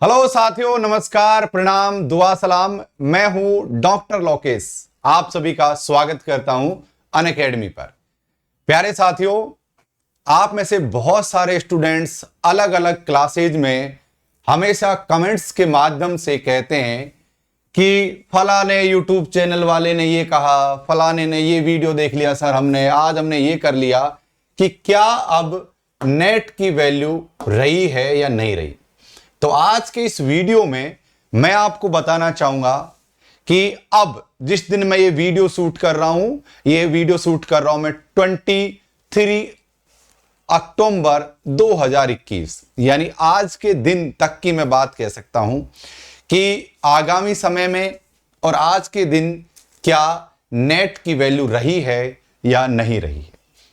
Hello साथियों, नमस्कार, प्रणाम, दुआ सलाम। मैं हूं डॉक्टर लोकेश। आप सभी का स्वागत करता हूं अनअकैडमी पर। प्यारे साथियों, आप में से बहुत सारे स्टूडेंट्स अलग अलग क्लासेज में हमेशा कमेंट्स के माध्यम से कहते हैं कि फलाने यूट्यूब चैनल वाले ने ये कहा, फलाने ने ये वीडियो देख लिया सर, आज हमने ये कर लिया कि क्या अब नेट की वैल्यू रही है या नहीं रही। तो आज के इस वीडियो में मैं आपको बताना चाहूंगा कि अब जिस दिन मैं ये वीडियो शूट कर रहा हूं मैं 23 अक्टूबर 2021 यानी आज के दिन तक की मैं बात कह सकता हूं कि आगामी समय में और आज के दिन क्या नेट की वैल्यू रही है या नहीं रही है,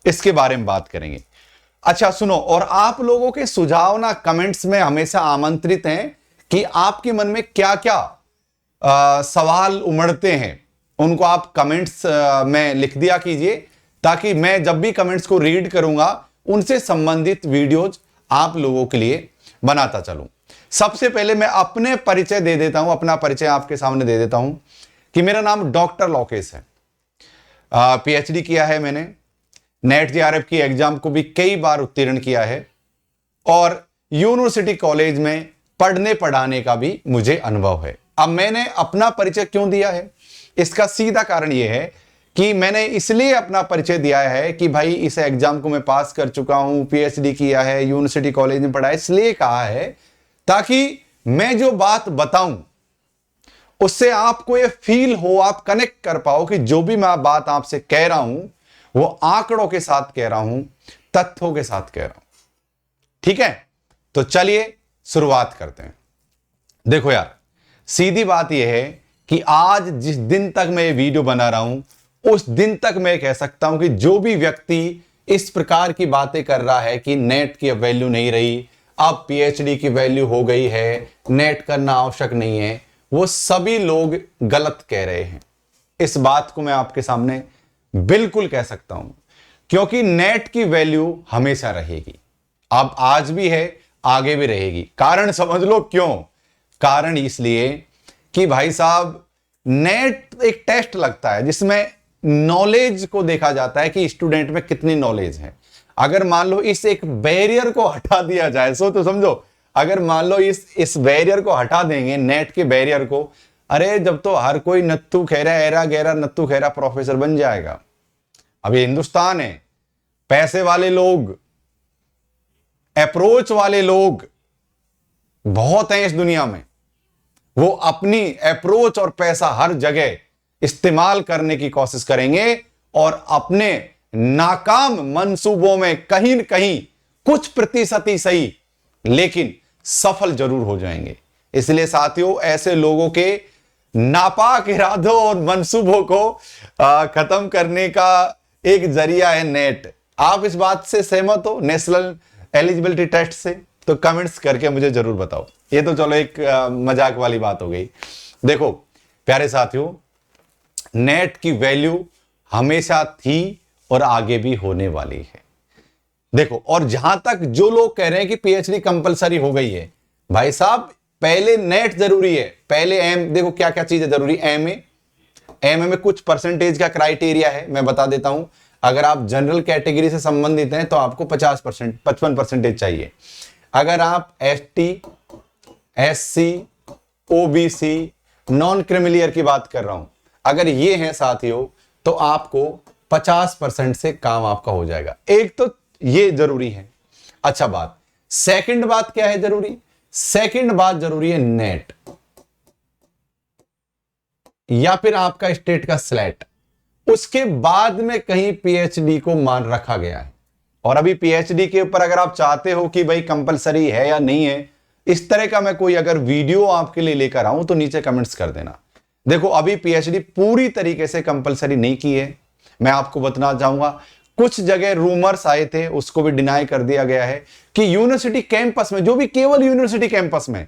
इसके बारे में बात करेंगे। अच्छा सुनो, और आप लोगों के सुझाव ना कमेंट्स में हमेशा आमंत्रित हैं कि आपके मन में क्या क्या सवाल उमड़ते हैं, उनको आप कमेंट्स में लिख दिया कीजिए ताकि मैं जब भी कमेंट्स को रीड करूंगा उनसे संबंधित वीडियोज आप लोगों के लिए बनाता चलूं। सबसे पहले मैं अपने परिचय दे देता हूं, अपना परिचय आपके सामने दे देता हूं कि मेरा नाम डॉक्टर लोकेश है। पीएचडी किया है मैंने, नेट जेआरएफ की एग्जाम को भी कई बार उत्तीर्ण किया है और यूनिवर्सिटी कॉलेज में पढ़ने पढ़ाने का भी मुझे अनुभव है। अब मैंने अपना परिचय क्यों दिया है, इसका सीधा कारण यह है कि मैंने इसलिए अपना परिचय दिया है कि भाई इस एग्जाम को मैं पास कर चुका हूं, पीएचडी किया है, यूनिवर्सिटी कॉलेज में पढ़ा है, इसलिए कहा है ताकि मैं जो बात बताऊं उससे आपको यह फील हो, आप कनेक्ट कर पाओ कि जो भी मैं बात आपसे कह रहा हूं वो आंकड़ों के साथ कह रहा हूं, तथ्यों के साथ कह रहा हूं। ठीक है, तो चलिए शुरुआत करते हैं। देखो यार, सीधी बात यह है कि आज जिस दिन तक मैं ये वीडियो बना रहा हूं उस दिन तक मैं कह सकता हूं कि जो भी व्यक्ति इस प्रकार की बातें कर रहा है कि नेट की अब वैल्यू नहीं रही, अब पीएचडी की वैल्यू हो गई है, नेट करना आवश्यक नहीं है, वो सभी लोग गलत कह रहे हैं। इस बात को मैं आपके सामने बिल्कुल कह सकता हूं क्योंकि नेट की वैल्यू हमेशा रहेगी। अब आज भी है, आगे भी रहेगी। कारण समझ लो क्यों। कारण इसलिए कि भाई साहब, नेट एक टेस्ट लगता है जिसमें नॉलेज को देखा जाता है कि स्टूडेंट में कितनी नॉलेज है। अगर मान लो इस एक बैरियर को हटा दिया जाए, तो समझो, अगर मान लो इस बैरियर को हटा देंगे, नेट के बैरियर को, अरे जब तो हर कोई नत्थू खेरा एरा गहरा नत्थू खेरा प्रोफेसर बन जाएगा। अब ये हिंदुस्तान है, पैसे वाले लोग, अप्रोच वाले लोग बहुत हैं इस दुनिया में। वो अपनी अप्रोच और पैसा हर जगह इस्तेमाल करने की कोशिश करेंगे और अपने नाकाम मंसूबों में कहीं न कहीं कुछ प्रतिशत ही सही लेकिन सफल जरूर हो जाएंगे। इसलिए साथियों, ऐसे लोगों के नापाक इरादों और मंसूबों को खत्म करने का एक जरिया है नेट। आप इस बात से सहमत हो नेशनल एलिजिबिलिटी टेस्ट से? तो कमेंट्स करके मुझे जरूर बताओ। ये तो चलो एक मजाक वाली बात हो गई। देखो प्यारे साथियों, नेट की वैल्यू हमेशा थी और आगे भी होने वाली है। देखो, और जहां तक जो लोग कह रहे हैं कि पीएचडी कंपलसरी हो गई है, भाई साहब पहले नेट जरूरी है, पहले देखो क्या क्या चीजें जरूरी। एमए में कुछ परसेंटेज का क्राइटेरिया है, मैं बता देता हूं। अगर आप जनरल कैटेगरी से संबंधित हैं तो आपको 55% चाहिए। अगर आप ST, SC, OBC, non creamy layer की बात कर रहा हूं, अगर ये हैं साथियों तो आपको 50% से काम आपका हो जाएगा। एक तो ये जरूरी है। अच्छा बात, सेकंड बात क्या है जरूरी? सेकंड बात जरूरी है नेट या फिर आपका स्टेट का स्लैट। उसके बाद में कहीं पीएचडी को मान रखा गया है। और अभी पीएचडी के ऊपर अगर आप चाहते हो कि भाई कंपलसरी है या नहीं है, इस तरह का मैं कोई अगर वीडियो आपके लिए लेकर आऊं तो नीचे कमेंट्स कर देना। देखो, अभी पीएचडी पूरी तरीके से कंपलसरी नहीं की है। मैं आपको बताना चाहूंगा, कुछ जगह रूमर्स आए थे, उसको भी डिनाई कर दिया गया है कि यूनिवर्सिटी कैंपस में, जो भी केवल यूनिवर्सिटी कैंपस में,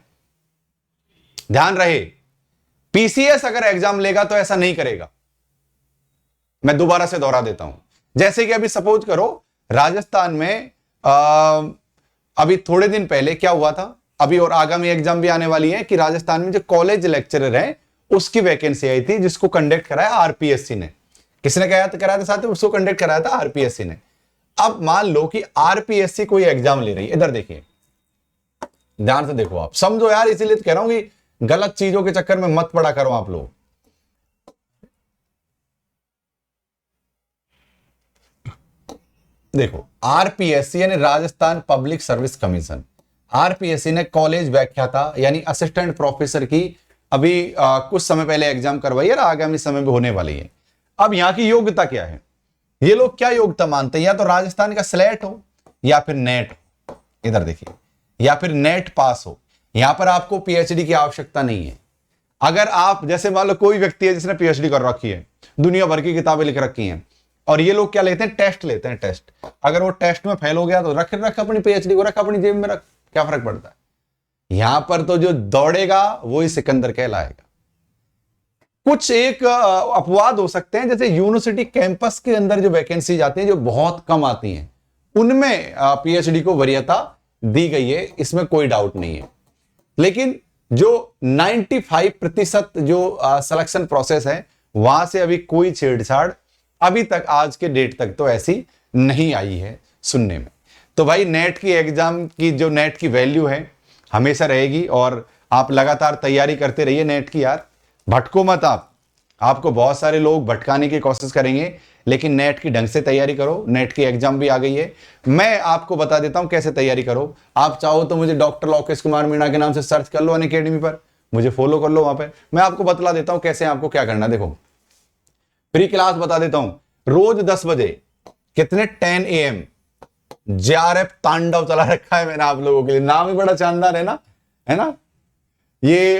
ध्यान रहे, पीसीएस अगर एग्जाम लेगा तो ऐसा नहीं करेगा। मैं दोबारा से दोहरा देता हूं। जैसे कि अभी सपोज करो राजस्थान में अभी थोड़े दिन पहले क्या हुआ था अभी और आगामी एग्जाम भी आने वाली है कि राजस्थान में जो कॉलेज लेक्चरर है उसकी वैकेंसी आई थी, जिसको कंडक्ट कराया आरपीएससी ने। किसने कराया था साथियों? उसको कंडक्ट कराया था आरपीएससी ने। अब मान लो कि आरपीएससी कोई एग्जाम ले रही है, इधर देखिए, ध्यान से देखो, आप समझो यार, इसीलिए तो कह रहा हूं कि गलत चीजों के चक्कर में मत पड़ा करो आप लोग। देखो, आरपीएससी यानी Rajasthan public service commission, RPSC ने कॉलेज व्याख्याता यानी असिस्टेंट प्रोफेसर की अभी कुछ समय पहले एग्जाम करवाई है, आगामी समय में होने वाली है। अब यहां की योग्यता क्या है? ये लोग क्या योग्यता मानते हैं? या तो राजस्थान का स्लेट हो या फिर नेट हो, इधर देखिए, या फिर नेट पास हो। यहां पर आपको पीएचडी की आवश्यकता नहीं है। अगर आप जैसे मान लो कोई व्यक्ति है जिसने पीएचडी कर रखी है, दुनिया भर की किताबें लिख रखी हैं, और ये लोग क्या लेते हैं? टेस्ट लेते हैं, टेस्ट। अगर वो टेस्ट में फेल हो गया तो रख अपनी पीएचडी को, रख अपनी जेब में रख, क्या फर्क पड़ता है? यहां पर तो जो दौड़ेगा वो ही सिकंदर कहलाएगा। कुछ एक अपवाद हो सकते हैं, जैसे यूनिवर्सिटी कैंपस के अंदर जो वैकेंसी जाती है जो बहुत कम आती हैं, उनमें पीएचडी को वरीयता दी गई है, इसमें कोई डाउट नहीं है। लेकिन जो 95% जो सिलेक्शन प्रोसेस है वहां से अभी कोई छेड़छाड़ अभी तक, आज के डेट तक तो ऐसी नहीं आई है सुनने में। तो भाई नेट की एग्जाम की जो नेट की वैल्यू है हमेशा रहेगी, और आप लगातार तैयारी करते रहिए नेट की यार, भटको मत आप। आपको बहुत सारे लोग भटकाने की कोशिश करेंगे, लेकिन नेट की ढंग से तैयारी करो। नेट की एग्जाम भी आ गई है, मैं आपको बता देता हूं कैसे तैयारी करो। आप चाहो तो मुझे डॉक्टर लोकेश कुमार मीणा के नाम से सर्च कर लो अनअकैडमी पर, मुझे फॉलो कर लो वहां पे, मैं आपको बतला देता हूं कैसे आपको क्या करना। देखो, फ्री क्लास बता देता हूं, रोज 10 बजे, कितने 10 AM जेआरएफ तांडव चला रखा है मैंने आप लोगों के लिए। नाम ही बड़ा शानदार है ना, है ना? ये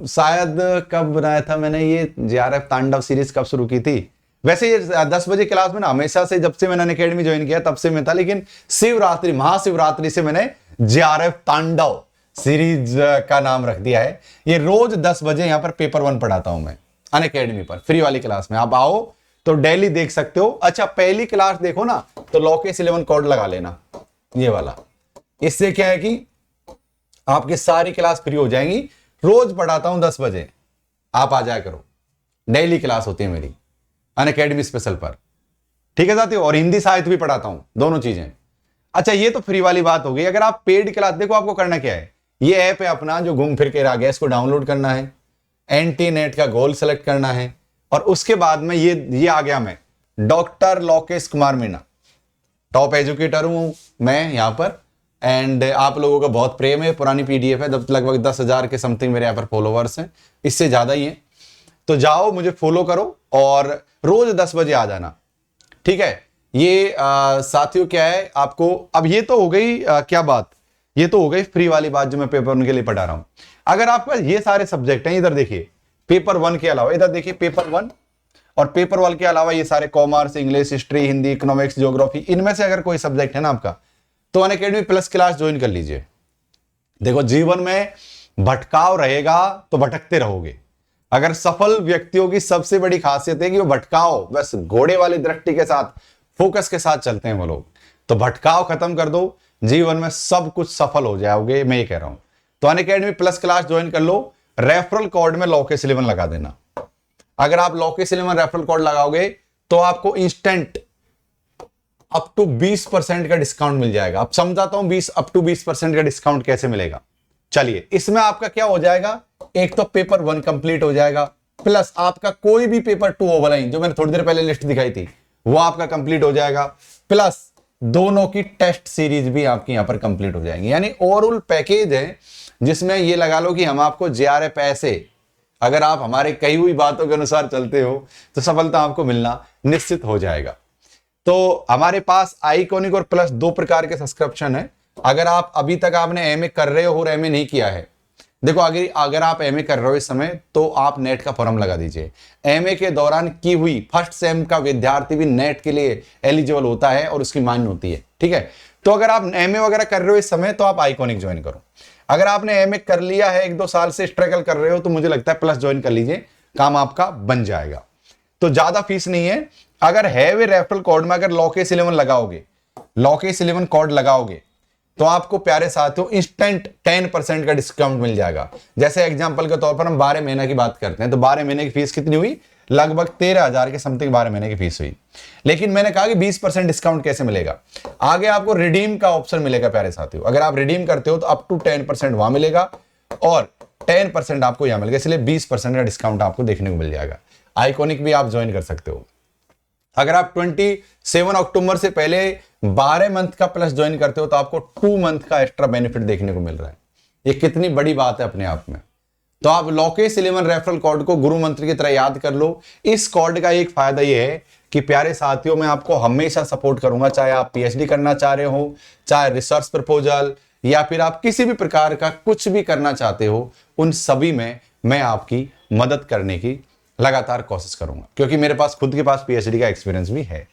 शायद कब बनाया था मैंने ये जेआरएफ तांडव सीरीज, कब शुरू की थी? वैसे ये 10 बजे क्लास में ना हमेशा से, जब से मैंने अनअकैडमी ज्वाइन किया तब से मैं था, लेकिन शिवरात्रि, महाशिवरात्रि से मैंने जेआरएफ तांडव सीरीज का नाम रख दिया है। ये रोज 10 बजे यहां पर पेपर 1 पढ़ाता हूं मैं अनअकैडमी पर, फ्री वाली क्लास में। आप आओ तो डेली देख सकते हो। अच्छा, पहली क्लास देखो ना तो लोकेश 11 कोड लगा लेना, ये वाला। इससे क्या है कि आपकी सारी क्लास फ्री हो जाएंगी। रोज पढ़ाता हूं 10 बजे, आप आ जाया करो। डेली क्लास होती है मेरी अनअकैडमी स्पेशल पर, ठीक है साथियों? और हिंदी साहित्य भी पढ़ाता हूं, दोनों चीजें। अच्छा, ये तो फ्री वाली बात हो गई। अगर आप पेड क्लास, देखो आपको करना क्या है, ये ऐप है अपना जो घूम फिर के आ गया, इसको डाउनलोड करना है, एंटी नेट का गोल सेलेक्ट करना है, और उसके बाद में ये आ गया, मैं doctor Lokesh Kumar Meena, top educator हूं मैं यहां पर, एंड आप लोगों का बहुत प्रेम है। पुरानी पीडीएफ है, लगभग 10,000 के समथिंग मेरे यहाँ पर फॉलोवर्स हैं, इससे ज्यादा ही है। तो जाओ, मुझे फॉलो करो और रोज 10 बजे आ जाना, ठीक है? ये साथियों क्या है आपको, अब ये तो हो गई क्या बात, ये तो हो गई फ्री वाली बात जो मैं पेपर 1 के लिए पढ़ा रहा हूं। अगर आपके पास ये सारे सब्जेक्ट हैं, इधर देखिए, पेपर 1 के अलावा, इधर देखिए पेपर 1 और पेपर 1 के अलावा ये सारे commerce, English, history, Hindi, economics, geography, इनमें से अगर कोई सब्जेक्ट है ना आपका, तो अनअकैडमी प्लस क्लास ज्वाइन कर लीजिए। देखो, जीवन में भटकाव रहेगा तो भटकते रहोगे। अगर सफल व्यक्तियों की सबसे बड़ी खासियत है कि वो भटकाव, बस घोड़े वाली दृष्टि के साथ, फोकस के साथ चलते हैं वो लोग, तो भटकाव खत्म कर दो, जीवन में सब कुछ सफल हो जाओगे, मैं ये कह रहा हूं। तो अनअकैडमी प्लस क्लास ज्वाइन कर लो, रेफरल कोड में लोकेश 11 लगा देना। अगर आप लोकेश 11 रेफरल कोड लगाओगे तो आपको इंस्टेंट अप टू 20% का डिस्काउंट मिल जाएगा। अब समझाता हूं अप टू 20% का डिस्काउंट कैसे मिलेगा। चलिए, इसमें आपका क्या हो जाएगा, एक तो पेपर 1 कंप्लीट हो जाएगा, प्लस आपका कोई भी पेपर 2 ओवरलाइन जो मैंने थोड़ी देर पहले लिस्ट दिखाई थी वो आपका कंप्लीट हो जाएगा, प्लस दोनों की टेस्ट सीरीज भी आपकी यहां पर कंप्लीट हो जाएंगी। यानी ओवरऑल पैकेज है जिसमें ये लगा लो कि हम आपको जेआरएफ ऐसे, अगर आप हमारे कही हुई बातों के अनुसार चलते हो तो सफलता आपको मिलना निश्चित हो जाएगा। तो हमारे पास आईकॉनिक और प्लस 2 प्रकार के सब्सक्रिप्शन है। अगर आप अभी तक आपने एमए कर रहे हो और एमए नहीं किया है, देखो अगर आप एमए कर रहे हो इस समय, तो आप नेट का फॉर्म लगा दीजिए। एमए के दौरान की हुई फर्स्ट सेम का विद्यार्थी भी नेट के लिए एलिजिबल होता है और उसकी मान्य होती है, ठीक है? तो अगर आप एमए वगैरह कर रहे हो इस समय, तो आप आईकॉनिक ज्वाइन करो। अगर आपने एमए कर लिया है, 1-2 साल से स्ट्रगल कर रहे हो, तो मुझे लगता है प्लस ज्वाइन कर लीजिए, काम आपका बन जाएगा। तो ज्यादा फीस नहीं है। अगर है वे रेफरल कोड में अगर लोकेश 11 लगाओगे, लोकेश 11 कोड लगाओगे, तो आपको प्यारे साथियों इंस्टेंट 10% का डिस्काउंट मिल जाएगा। जैसे एग्जांपल के तौर पर हम 12 महीने की बात करते हैं, तो 12 महीने की फीस कितनी हुई? लगभग 13,000 के समथिंग 12 महीने की फीस हुई। लेकिन मैंने कहा कि 20% डिस्काउंट कैसे मिलेगा? आगे आपको रिडीम का ऑप्शन मिलेगा प्यारे साथियों। अगर आप रिडीम करते हो तो अप टू 10% वहां मिलेगा और 10% आपको यहां मिलेगा, इसलिए 20% का डिस्काउंट आपको देखने को मिल जाएगा। आइकॉनिक भी आप ज्वाइन कर सकते हो। अगर आप 27 अक्टूबर से पहले 12 मंथ का प्लस ज्वाइन करते हो तो आपको 2 मंथ का एक्स्ट्रा बेनिफिट देखने को मिल रहा है। ये कितनी बड़ी बात है अपने आप में। तो आप लोकेश 11 रेफरल कोड को गुरु मंत्र की तरह याद कर लो। इस कोड का एक फायदा यह है कि प्यारे साथियों, मैं आपको हमेशा सपोर्ट करूंगा, चाहे आप पीएचडी करना चाह रहे हो, चाहे रिसर्च प्रपोजल, या फिर आप किसी भी प्रकार का कुछ भी करना चाहते हो, उन सभी में मैं आपकी मदद करने की लगातार कोशिश करूंगा, क्योंकि मेरे पास खुद के पास पीएचडी का एक्सपीरियंस भी है।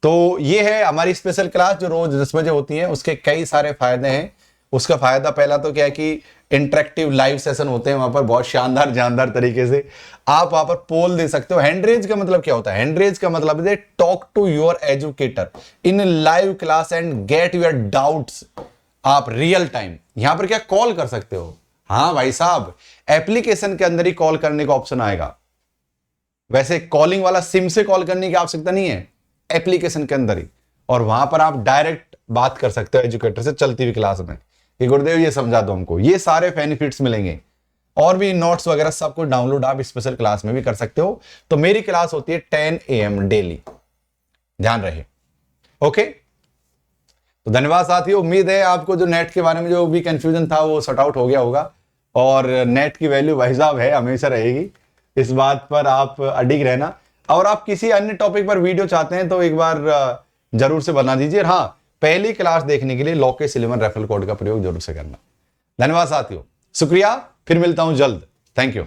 तो ये है हमारी स्पेशल क्लास जो रोज 10 बजे होती है। उसके कई सारे फायदे हैं। उसका फायदा पहला तो क्या है कि इंटरेक्टिव लाइव सेशन होते हैं वहां पर, बहुत शानदार जानदार तरीके से आप वहां पर पोल दे सकते हो। हैंडरेज का मतलब क्या होता है? हैंडरेज का मतलब है talk to your educator in live class and get your doubts. आप रियल टाइम यहां पर क्या कॉल कर सकते हो? हाँ भाई साहब, एप्लीकेशन के अंदर ही कॉल करने का ऑप्शन आएगा। वैसे कॉलिंग वाला सिम से कॉल करने की आवश्यकता नहीं है, एप्लीकेशन के अंदर ही, और वहां पर आप डायरेक्ट बात कर सकते हो एजुकेटर से चलती हुई क्लास में कि गुरुदेव ये समझा दो हमको। ये सारे बेनिफिट्स मिलेंगे और भी नोट्स वगैरह सब कुछ डाउनलोड आप स्पेशल क्लास में भी कर सकते हो। तो मेरी क्लास होती है 10 AM डेली, ध्यान रहे। ओके, तो धन्यवाद साथियों। उम्मीद है आपको जो नेट के बारे में जो भी कंफ्यूजन था वो सॉर्ट आउट हो गया होगा। और नेट की वैल्यू भाई साहब है, हमेशा रहेगी, इस बात पर आप अडिग रहना। और आप किसी अन्य टॉपिक पर वीडियो चाहते हैं तो एक बार जरूर से बना दीजिए। हाँ, पहली क्लास देखने के लिए लोकेश 11 रेफरल कोड का प्रयोग जरूर से करना। धन्यवाद साथियों, शुक्रिया, फिर मिलता हूं जल्द। Thank you.